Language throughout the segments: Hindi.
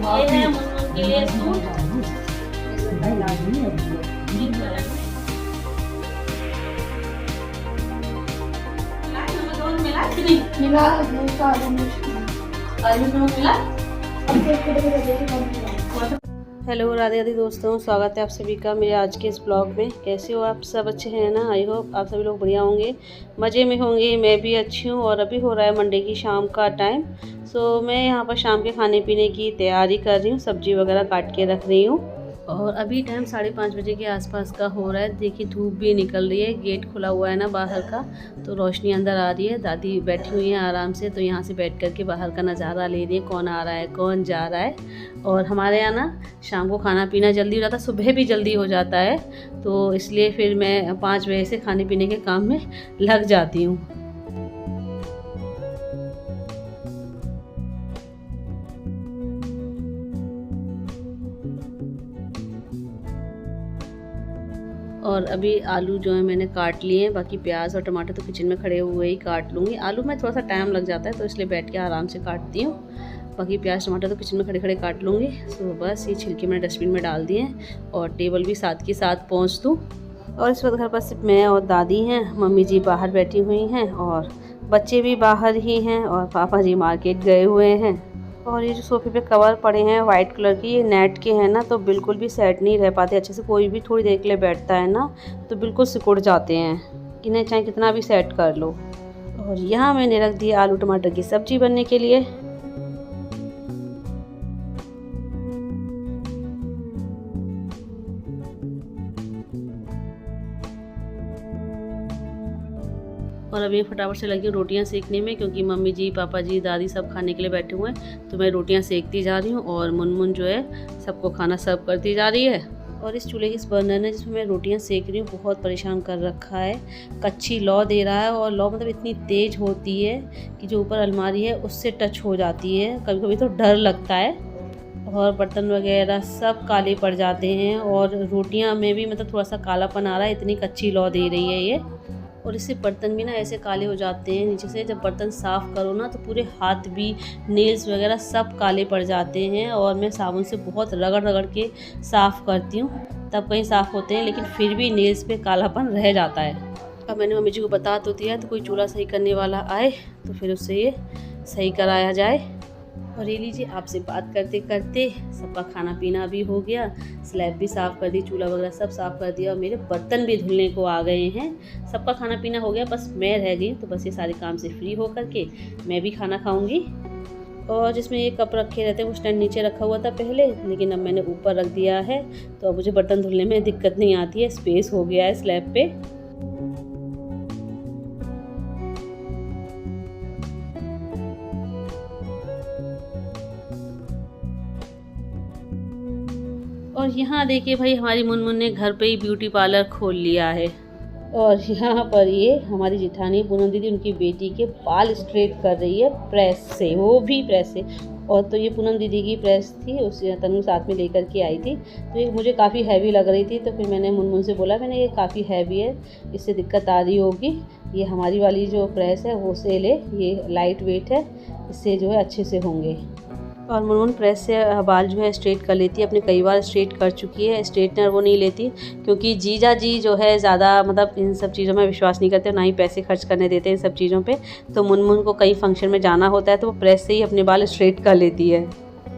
ये है मुनमुन के लिए सूट। मिला हेलो राधे राधे दोस्तों, स्वागत है आप सभी का मेरे आज के इस ब्लॉग में। कैसे हो आप सब? अच्छे हैं ना? आई होप आप सभी लोग बढ़िया होंगे, मज़े में होंगे। मैं भी अच्छी हूँ। और अभी हो रहा है मंडे की शाम का टाइम। सो मैं यहाँ पर शाम के खाने पीने की तैयारी कर रही हूँ, सब्जी वगैरह काट के रख रही हूँ। और अभी टाइम 5:30 बजे के आसपास का हो रहा है। देखिए धूप भी निकल रही है, गेट खुला हुआ है ना बाहर का, तो रोशनी अंदर आ रही है। दादी बैठी हुई हैं आराम से, तो यहाँ से बैठ कर के बाहर का नज़ारा ले रही है, कौन आ रहा है कौन जा रहा है। और हमारे यहाँ ना शाम को खाना पीना जल्दी हो जाता है, सुबह भी जल्दी हो जाता है, तो इसलिए फिर मैं 5 बजे से खाने पीने के काम में लग जाती हूँ। और अभी आलू जो है मैंने काट लिए हैं, बाकी प्याज और टमाटर तो किचन में खड़े हुए ही काट लूँगी। आलू में थोड़ा सा टाइम लग जाता है, तो इसलिए बैठ के आराम से काटती हूँ। बाकी प्याज टमाटर तो किचन में खड़े खड़े काट लूँगी। सो बस ये छिलके मैंने डस्टबिन में डाल दिए हैं और टेबल भी साथ के साथ पहुँच दूँ। और इस वक्त घर पर सिर्फ मैं और दादी हैं, मम्मी जी बाहर बैठी हुई हैं और बच्चे भी बाहर ही हैं, और पापा जी मार्केट गए हुए हैं। और ये जो सोफे पे कवर पड़े हैं वाइट कलर की, ये नेट के हैं ना, तो बिल्कुल भी सेट नहीं रह पाते अच्छे से। कोई भी थोड़ी देर के लिए बैठता है ना तो बिल्कुल सिकुड़ जाते हैं, इन्हें चाहे कितना भी सेट कर लो। और यहाँ मैंने रख दिया आलू टमाटर की सब्जी बनने के लिए। और अभी फटाफट से लगी हूँ रोटियाँ सेकने में, क्योंकि मम्मी जी पापा जी दादी सब खाने के लिए बैठे हुए हैं, तो मैं रोटियाँ सेकती जा रही हूँ और मुनमुन जो है सबको खाना सर्व करती जा रही है। और इस चूल्हे की इस बर्नर ने जिसमें मैं रोटियाँ सेक रही हूँ बहुत परेशान कर रखा है। कच्ची लौ दे रहा है, और लौ मतलब इतनी तेज़ होती है कि जो ऊपर अलमारी है उससे टच हो जाती है, कभी कभी तो डर लगता है। और बर्तन वगैरह सब काले पड़ जाते हैं, और रोटियाँ में भी मतलब थोड़ा सा कालापन आ रहा है, इतनी कच्ची लौ दे रही है ये। और इससे बर्तन भी ना ऐसे काले हो जाते हैं नीचे से। जब बर्तन साफ़ करो ना तो पूरे हाथ भी, नेल्स वगैरह सब काले पड़ जाते हैं। और मैं साबुन से बहुत रगड़ रगड़ के साफ़ करती हूँ, तब कहीं साफ़ होते हैं, लेकिन फिर भी नेल्स पे कालापन रह जाता है। अब मैंने मम्मी जी को बता तो दिया, तो कोई चूल्हा सही करने वाला आए तो फिर उससे ये सही कराया जाए। और ये लीजिए आपसे बात करते करते सबका खाना पीना भी हो गया, स्लैब भी साफ़ कर दी, चूल्हा वगैरह सब साफ़ कर दिया, और मेरे बर्तन भी धुलने को आ गए हैं। सबका खाना पीना हो गया, बस मैं रह गई। तो बस ये सारे काम से फ्री हो करके मैं भी खाना खाऊंगी। और जिसमें ये कप रखे रहते हैं वो स्टैंड नीचे रखा हुआ था पहले, लेकिन अब मैंने ऊपर रख दिया है, तो अब मुझे बर्तन धुलने में दिक्कत नहीं आती है, स्पेस हो गया है स्लैब पे। और यहाँ देखिए भाई, हमारी मुनमुन ने घर पे ही ब्यूटी पार्लर खोल लिया है। और यहाँ पर ये हमारी जिठानी पूनम दीदी उनकी बेटी के बाल स्ट्रेट कर रही है प्रेस से, वो भी प्रेस से। और तो ये पूनम दीदी की प्रेस थी, उसे तनु साथ में लेकर के आई थी, तो ये मुझे काफ़ी हैवी लग रही थी। तो फिर मैंने मुनमुन से बोला, मैंने ये काफ़ी हैवी है, इससे दिक्कत आ रही होगी, ये हमारी वाली जो प्रेस है वो से ले, ये लाइट वेट है, इससे जो है अच्छे से होंगे। और मुनमुन प्रेस से बाल जो है स्ट्रेट कर लेती है, अपने कई बार स्ट्रेट कर चुकी है। स्ट्रेटनर वो नहीं लेती, क्योंकि जीजा जी जो है ज़्यादा मतलब इन सब चीज़ों में विश्वास नहीं करते, ना ही पैसे खर्च करने देते इन सब चीज़ों पे। तो मुनमुन को कई फंक्शन में जाना होता है, तो वो प्रेस से ही अपने बाल स्ट्रेट कर लेती है।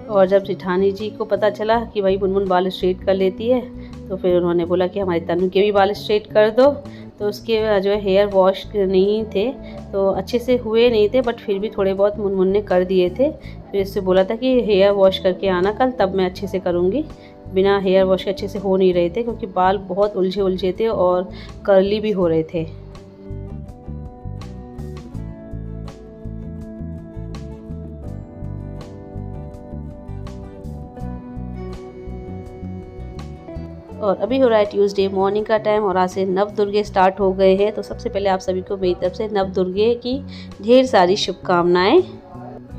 और जब जेठानी जी को पता चला कि भाई मुनमुन बाल स्ट्रेट कर लेती है, तो फिर उन्होंने बोला कि हमारी तनु के भी बाल स्ट्रेट कर दो। तो उसके जो है हेयर वॉश नहीं थे, तो अच्छे से हुए नहीं थे, बट फिर भी थोड़े बहुत मुनमुन ने कर दिए थे। फिर इससे बोला था कि हेयर वॉश करके आना कल, तब मैं अच्छे से करूँगी। बिना हेयर वॉश के अच्छे से हो नहीं रहे थे, क्योंकि बाल बहुत उलझे उलझे थे और कर्ली भी हो रहे थे। और अभी हो रहा है ट्यूसडे मॉर्निंग का टाइम, और आज से नवदुर्गे स्टार्ट हो गए हैं। तो सबसे पहले आप सभी को मेरी तरफ से नवदुर्गे की ढेर सारी शुभकामनाएं,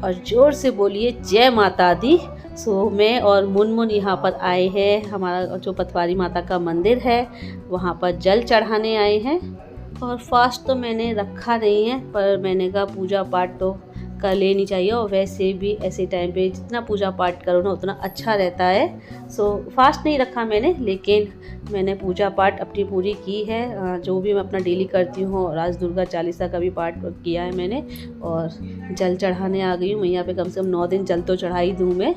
और जोर से बोलिए जय माता दी। सो मैं और मुनमुन यहाँ पर आए हैं, हमारा जो पतवारी माता का मंदिर है वहाँ पर जल चढ़ाने आए हैं। और फास्ट तो मैंने रखा नहीं है, पर मैंने कहा पूजा पाठ तो कर लेनी चाहिए। और वैसे भी ऐसे टाइम पे जितना पूजा पाठ करो ना उतना अच्छा रहता है। सो फास्ट नहीं रखा मैंने, लेकिन मैंने पूजा पाठ अपनी पूरी की है, जो भी मैं अपना डेली करती हूँ। और आज दुर्गा चालीसा का भी पाठ किया है मैंने, और जल चढ़ाने आ गई हूँ। मैं यहाँ पे कम से कम 9 दिन जल तो चढ़ा ही दूँ मैं।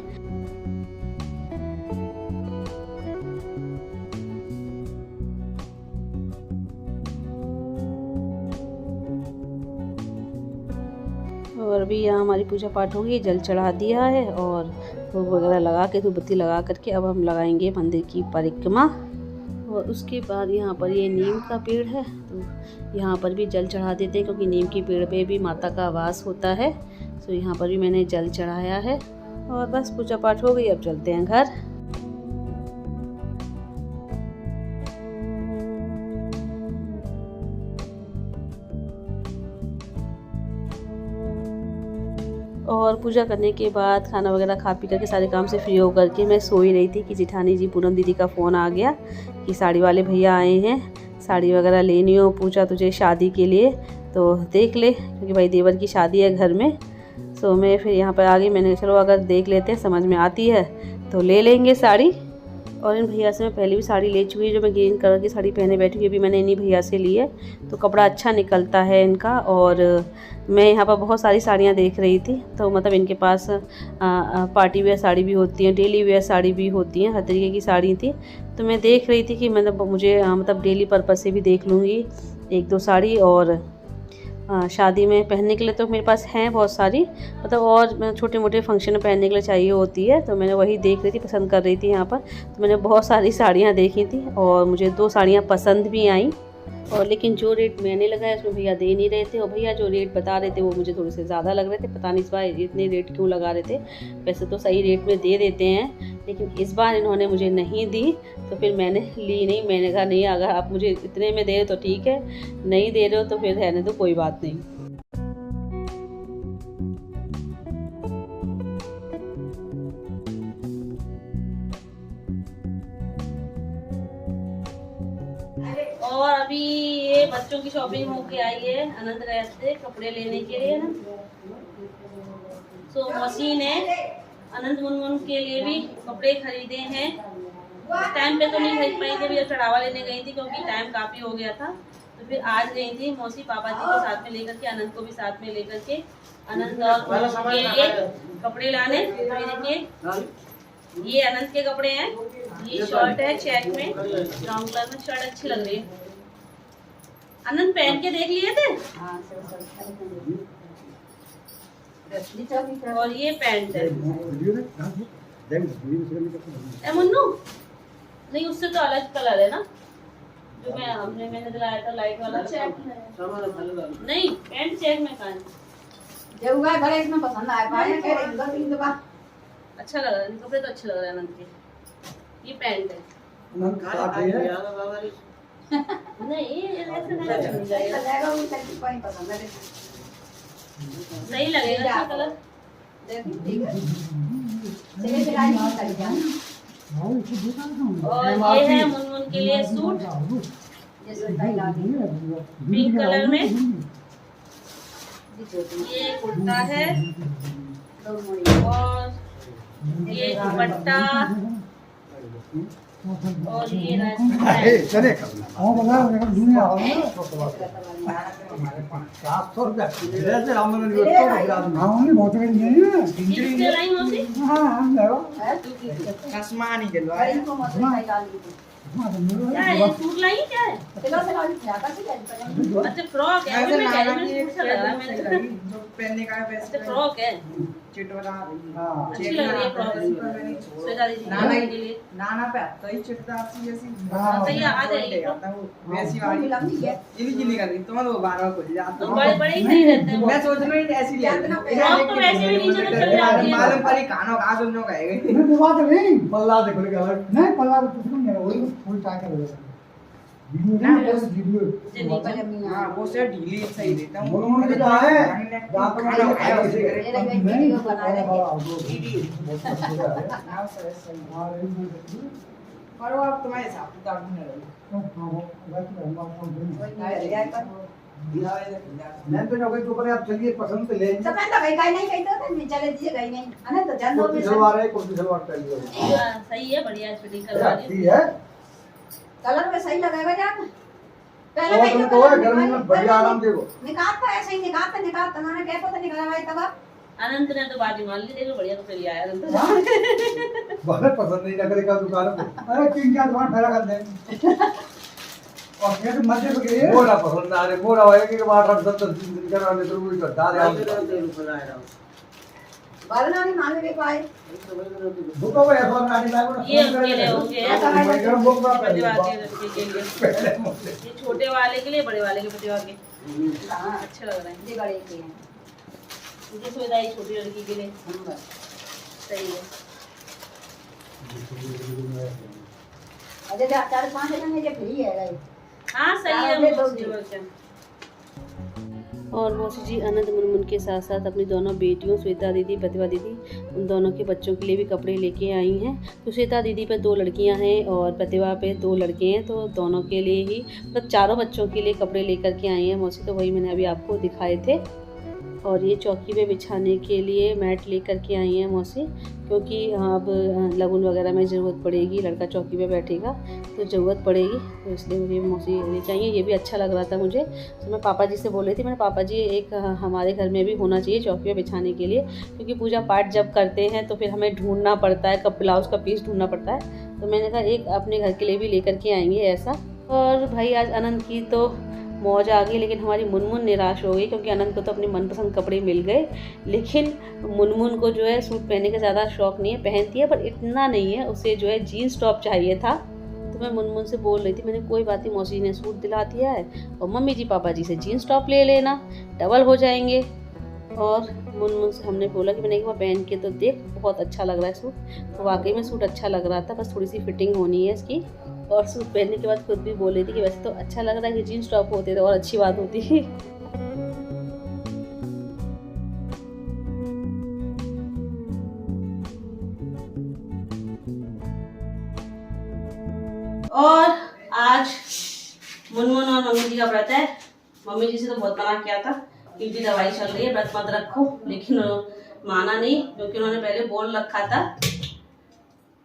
और अभी यहाँ हमारी पूजा पाठ हो गई, जल चढ़ा दिया है और धूप वगैरह लगा के, धूप बत्ती लगा करके अब हम लगाएंगे मंदिर की परिक्रमा। और उसके बाद यहाँ पर ये नीम का पेड़ है, तो यहाँ पर भी जल चढ़ा देते हैं, क्योंकि नीम के पेड़ पे भी माता का वास होता है। तो यहाँ पर भी मैंने जल चढ़ाया है। और बस पूजा पाठ हो गई, अब चलते हैं घर। और पूजा करने के बाद खाना वगैरह खा पी करके सारे काम से फ्री हो करके मैं सो ही रही थी कि जिठानी जी पूनम दीदी का फ़ोन आ गया कि साड़ी वाले भैया आए हैं, साड़ी वगैरह लेनी हो, पूछा तुझे शादी के लिए तो देख ले, क्योंकि भाई देवर की शादी है घर में। सो मैं फिर यहाँ पर आ गई। मैंने चलो अगर देख लेते हैं, समझ में आती है तो ले लेंगे साड़ी। और इन भैया से मैं पहले भी साड़ी ले चुकी है, जो मैं ग्रीन कलर की साड़ी पहने बैठी हुई, अभी मैंने इन्हीं भैया से ली है। तो कपड़ा अच्छा निकलता है इनका। और मैं यहाँ पर बहुत सारी साड़ियाँ देख रही थी, तो मतलब इनके पास पार्टी वेयर साड़ी भी होती है, डेली वेयर साड़ी भी होती हैं, हर तरीके की साड़ी थी। तो मैं देख रही थी कि मतलब मुझे मतलब डेली पर्पज़ से भी देख लूँगी 1-2 साड़ी, और शादी में पहनने के लिए तो मेरे पास हैं बहुत सारी, मतलब और छोटे मोटे फंक्शन में पहनने के लिए चाहिए होती है। तो मैंने वही देख रही थी, पसंद कर रही थी यहाँ पर। तो मैंने बहुत सारी साड़ियाँ देखी थी और मुझे 2 साड़ियाँ पसंद भी आईं। और लेकिन जो रेट मैंने लगाया उसमें भैया दे नहीं रहे थे, और भैया जो रेट बता रहे थे वो मुझे थोड़े से ज़्यादा लग रहे थे। पता नहीं इस बार इतने रेट क्यों लगा रहे थे, वैसे तो सही रेट में दे देते हैं, लेकिन इस बार इन्होंने मुझे नहीं दी। तो फिर मैंने ली नहीं। मैंने कहा नहीं, अगर आप मुझे इतने में दे रहे हो तो ठीक है, नहीं दे रहे हो तो फिर रहने दो, कोई बात नहीं। और अभी ये बच्चों की शॉपिंग होके आई है आनंद गैस से कपड़े लेने के लिए ना। सो मौसी ने आनंद मुनमुन के लिए भी कपड़े खरीदे हैं। टाइम पे तो नहीं खरीद पाई थी, अभी चढ़ावा लेने गई थी क्योंकि टाइम काफ़ी हो गया था। तो फिर आज गई थी मौसी पापा जी को साथ में लेकर के, आनंद को भी साथ में लेकर के, आनंद और के लिए कपड़े लाने। देखिए ये आनंद के कपड़े हैं, ये शर्ट है चेक में, ब्राउन कलर में शर्ट अच्छी लग रही है। आनंद पहन के देख लिए थे। और ये पैंट है मुन्नू, नहीं उससे तो अलग कलर है ना, जो मैंने दिलाया था लाइट वाला। नहीं पैंट चेक में कहा अच्छा लग रहा है, कपड़े तो अच्छे लग रहे हैं आनंद के। ये पैंट है नहीं सही लगेगा अच्छा कलर। और ये है मुनमुन के लिए सूट पिंक कलर में, ये कुर्ता है और ये दुपट्टा और ये सूट लाई क्या है? अच्छा फ्रॉक है, पहनने का अच्छा फ्रॉक है, चिट वाला अच्छी लग रही है फ्रॉक। नाना पे आता ही चिट दासी जैसी सही आ जाएगी वैसी वाली इली कर रही तुम्हारे वो 12 को जाता तो बड़े बड़े ही सही रहते हैं। मैं सोच रही हूं ऐसी ले फ्रॉक तो वैसे भी नीचे तक चल जाती है। मालूम पड़ी कानो का सुननो कहेगा नहीं बात नहीं पल्ला देखो के अलग नहीं पल्ला तो सुन मेरा वही फुल टाइट कर देगा वीडियो ना बस वीडियो हां वो से ढीली सही देता हूं मुन के तो है जहां पर खाना खाया उसे करे वीडियो बना रहे ना सर सही हां करो आप तुम्हारे हिसाब से काट नहीं रहे मैं तो ना कोई तो पर आप चलिए पसंद से ले तो मैं तो गई नहीं कही तो मैं चले दिए गई नहीं अरे तो जान दो कुर्ती सलवार है कुर्ती सलवार पहन लो हाँ, सही है, बढ़िया फिटिंग करवा दी। ठीक है कलर में सही लगेगा जान और तुम तो है गर्मी में बढ़िया आराम देखो निकालता है सही निकालता मैंने कहता था निकाला भाई तब अनंत ने तो बाजी मान ली, देखो बढ़िया तो फिर आया अनंत। बहुत पसंद नहीं नकली का दुकान पे अरे 3-4 दुकान फैला कर दे और ये तो मजे पे गए मोरा पसंद आ रे मोरा है कि 8-10 दिन कराने तो वही करता है वरना नहीं मांगे भी पाए बुको में ऐसा नानी लागो ना ये उनके लिए होंगे, मैं गरम बुक में प्रतिभा के लड़के के लिए, ये छोटे वाले के लिए, बड़े वाले के प्रतिभा के हां अच्छे लग रहे हैं। ये बड़े के हैं मुझे सुविधा है छोटी लड़की के लिए, सही है। अरे 4-5 दिन में ये फ्री है भाई हाँ सही है दे दो मौसी जी। और मौसी जी अनंत मुनमुन के साथ साथ अपनी दोनों बेटियों श्वेता दीदी प्रतिभा दीदी उन दोनों के बच्चों के लिए भी कपड़े लेके आई हैं। तो श्वेता दीदी पे 2 लड़कियां हैं और प्रतिभा पे 2 लड़के हैं, तो दोनों के लिए ही मतलब चारों बच्चों के लिए कपड़े लेकर के आई हैं मौसी। तो वही मैंने अभी आपको दिखाए थे। और ये चौकी पे बिछाने के लिए मैट लेकर के आई हैं मौसी, क्योंकि अब लगन वगैरह में ज़रूरत पड़ेगी, लड़का चौकी पे बैठेगा तो ज़रूरत पड़ेगी, तो इसलिए मुझे मौसी ले चाहिए। ये भी अच्छा लग रहा था मुझे, तो मैं पापा जी से बोल रही थी, मैंने पापा जी एक हमारे घर में भी होना चाहिए चौकी पे बिछाने के लिए, क्योंकि पूजा पाठ जब करते हैं तो फिर हमें ढूंढना पड़ता है, कब ब्लाउज़ का पीस ढूंढना पड़ता है। तो मैंने कहा एक अपने घर के लिए भी लेकर के आएंगे ऐसा। और भाई आज अनंत की तो मौज आ गई, लेकिन हमारी मुनमुन निराश हो गई, क्योंकि अनंत को तो अपनी मनपसंद कपड़े मिल गए, लेकिन मुनमुन को जो है सूट पहनने का ज़्यादा शौक़ नहीं है, पहनती है पर इतना नहीं है, उसे जो है जीन्स टॉप चाहिए था। तो मैं मुनमुन से बोल रही थी, मैंने कोई बात नहीं, मौसी ने सूट दिला दिया है और मम्मी जी पापा जी से जीन्स टॉप ले लेना, डबल हो जाएंगे। और मुनमुन से हमने बोला कि मैंने एक बार पहन के तो देख, बहुत अच्छा लग रहा है सूट। तो वाकई में सूट अच्छा लग रहा था, बस थोड़ी सी फिटिंग होनी है इसकी। और सूट पहनने के बाद खुद भी बोल रही थी कि वैसे तो अच्छा लग रहा है, कि जीन्स टॉप होते तो और अच्छी बात होती। और आज मुनमुन और मम्मी जी का व्रत है। मम्मी जी से तो बहुत मना किया था, क्योंकि दवाई चल रही है, व्रत मत रखो, लेकिन माना नहीं, क्योंकि उन्होंने पहले बोल रखा था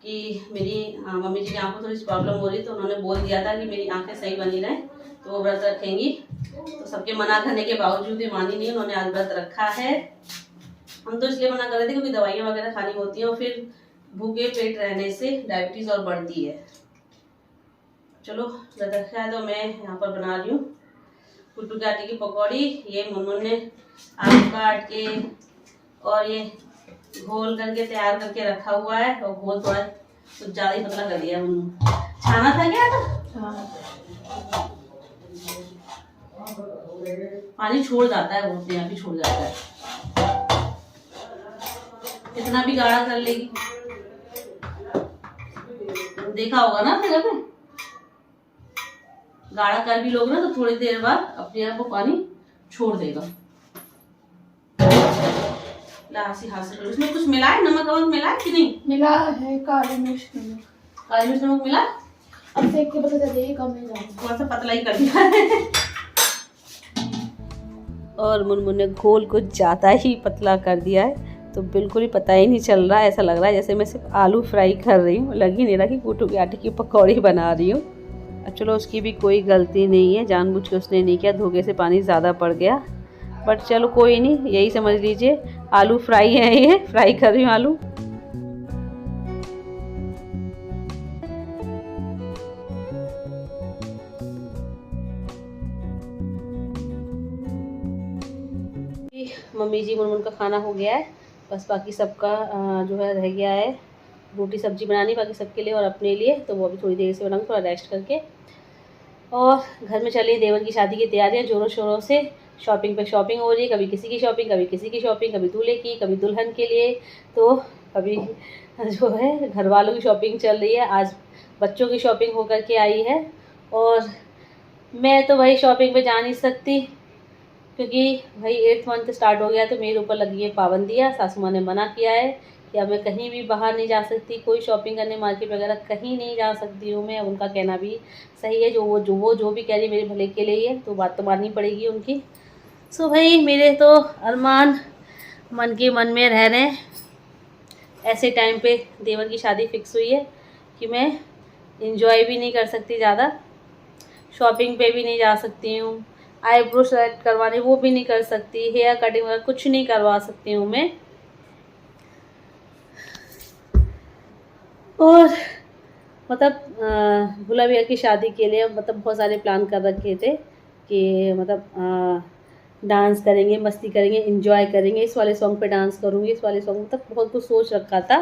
कि मेरी मम्मी जी की आंखों में थोड़ी सी प्रॉब्लम हो रही, तो उन्होंने बोल दिया था कि मेरी आंखें सही बनी रहें तो वो व्रत रखेंगी। तो सबके मना करने के बावजूद भी मानी नहीं, उन्होंने आज व्रत रखा है। हम तो इसलिए मना कर रहे थे क्योंकि दवाइयाँ वगैरह खानी होती हैं और फिर भूखे पेट रहने से डायबिटीज़ और बढ़ती है। चलो व्रत रखा है, तो मैं यहाँ पर बना रही हूँ कुट्टू के आटे की पकौड़ी। ये मुनमुन ने आलू काट के और ये घोल करके तैयार करके रखा हुआ है, और घोल थोड़ा कुछ ज़्यादा ही पतला कर दिया मुनमुन। छाना था क्या था? पानी छोड़ जाता है, वो अपने आप ही छोड़ जाता है, इतना भी गाढ़ा कर लेगी। देखा होगा ना अपने घर में, गाढ़ा कर भी लोगे ना तो थोड़ी देर बाद अपने आप वो पानी छोड़ देगा। हाथ से उसमें कुछ मिला है, नमक वमक मिला है कि नहीं? मिला है, काली मिर्च नमक। काली मिर्च नमक मिला? अब देख के पता चलेगा कम नहीं जाएगा, थोड़ा सा पतला ही कर दिया है। और मुनमुन ने घोल कुछ ज़्यादा ही पतला कर दिया है, तो बिल्कुल ही पता ही नहीं चल रहा है, ऐसा लग रहा है जैसे मैं सिर्फ आलू फ्राई कर रही हूँ, लग ही नहीं रहा कि कुट्टू के आटे की पकौड़ी बना रही हूँ। चलो उसकी भी कोई गलती नहीं है, जानबूझ के उसने नहीं किया, धोखे से पानी ज़्यादा पड़ गया, बट चलो कोई नहीं, यही समझ लीजिए आलू फ्राई है, ये फ्राई कर रही हूँ आलू। मम्मी जी मुनमुन का खाना हो गया है, बस बाकी सबका जो है रह गया है रोटी सब्जी बनानी, बाकी सबके लिए और अपने लिए, तो वो अभी थोड़ी देर से बनाऊंगी, थोड़ा रेस्ट करके। और घर में चली देवर की शादी की तैयारियां जोरों शोरों से, शॉपिंग पे शॉपिंग हो रही है, कभी किसी की शॉपिंग, कभी किसी की शॉपिंग, कभी दूल्हे की, कभी दुल्हन के लिए, तो कभी जो है घर वालों की शॉपिंग चल रही है। आज बच्चों की शॉपिंग होकर के आई है, और मैं तो भाई शॉपिंग पे जा नहीं सकती, क्योंकि भाई 8th मंथ स्टार्ट हो गया, तो मेरे ऊपर लगी है पाबंदियाँ। सासू माँ ने मना किया है या मैं कहीं भी बाहर नहीं जा सकती, कोई शॉपिंग करने मार्केट वगैरह कहीं नहीं जा सकती हूँ मैं। उनका कहना भी सही है, जो भी कह रही मेरे भले के लिए है, तो बात तो माननी पड़ेगी उनकी। सो भाई मेरे तो अरमान मन के मन में रह रहे हैं। ऐसे टाइम पे देवर की शादी फिक्स हुई है कि मैं इंजॉय भी नहीं कर सकती ज़्यादा, शॉपिंग पे भी नहीं जा सकती हूँ, आईब्रो सेट करवाने वो भी नहीं कर सकती, हेयर कटिंग वगैरह कुछ नहीं करवा सकती हूँ मैं। और मतलब भोला भैया की शादी के लिए मतलब बहुत सारे प्लान कर रखे थे कि मतलब डांस करेंगे, मस्ती करेंगे, एंजॉय करेंगे, इस वाले सॉन्ग पे डांस करूँगी, इस वाले सॉन्ग मतलब बहुत कुछ सोच रखा था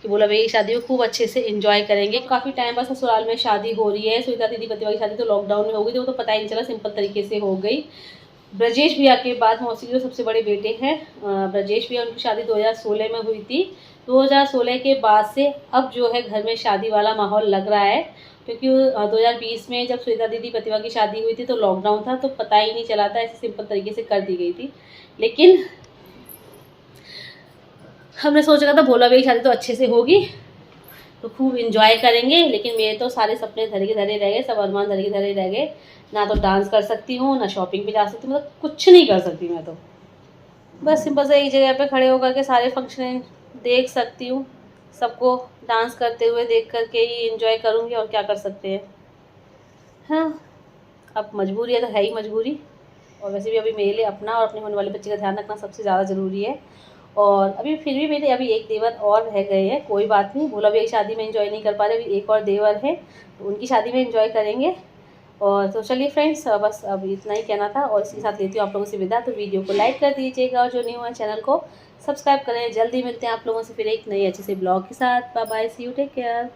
कि भोला भैया की शादी को खूब अच्छे से एंजॉय करेंगे। काफ़ी टाइम बाद ससुराल में शादी हो रही है। सुनीता दीदी पतिवा की शादी तो लॉकडाउन में हो गई थी, वो तो पता ही नहीं चला, सिंपल तरीके से हो गई। ब्रजेश भैया के बाद मौसी के सबसे बड़े बेटे हैं ब्रजेश भैया, उनकी शादी 2016 में हुई थी। 2016 के बाद से अब जो है घर में शादी वाला माहौल लग रहा है, क्योंकि 2020 में जब सुनीता दीदी पतिवा की शादी हुई थी तो लॉकडाउन था, तो पता ही नहीं चला था, ऐसे सिंपल तरीके से कर दी गई थी। लेकिन हमने सोच रखा था भोला भैया की शादी तो अच्छे से होगी तो खूब इंजॉय करेंगे, लेकिन मेरे तो सारे सपने धरे के धरे रह गए, सब अरमान धरे के धरे रह गए। ना तो डांस कर सकती हूँ, ना शॉपिंग पे जा सकती हूँ, मतलब कुछ नहीं कर सकती मैं तो। बस सिंपल से एक जगह पे खड़े होकर के सारे फंक्शन देख सकती हूँ, सबको डांस करते हुए देख करके ही एंजॉय करूँगी, और क्या कर सकते हैं। हाँ, अब मजबूरी है तो है ही मजबूरी, और वैसे भी अभी मेरे लिए अपना और अपने होने वाले बच्चे का ध्यान रखना सबसे ज़्यादा ज़रूरी है। और अभी फिर भी मेरे अभी एक देवर और रह गए हैं, कोई बात नहीं, भोला भैया की शादी में एंजॉय नहीं कर पा रहे, अभी एक और देवर है तो उनकी शादी में एंजॉय करेंगे। और तो चलिए फ्रेंड्स, बस अब इतना ही कहना था, और इसके साथ लेती हूँ आप लोगों से विदा। तो वीडियो को लाइक कर दीजिएगा, और जो न्यू है चैनल को सब्सक्राइब करें। जल्दी मिलते हैं आप लोगों से फिर एक नई अच्छे से ब्लॉग के साथ। Bye bye, see you, take care.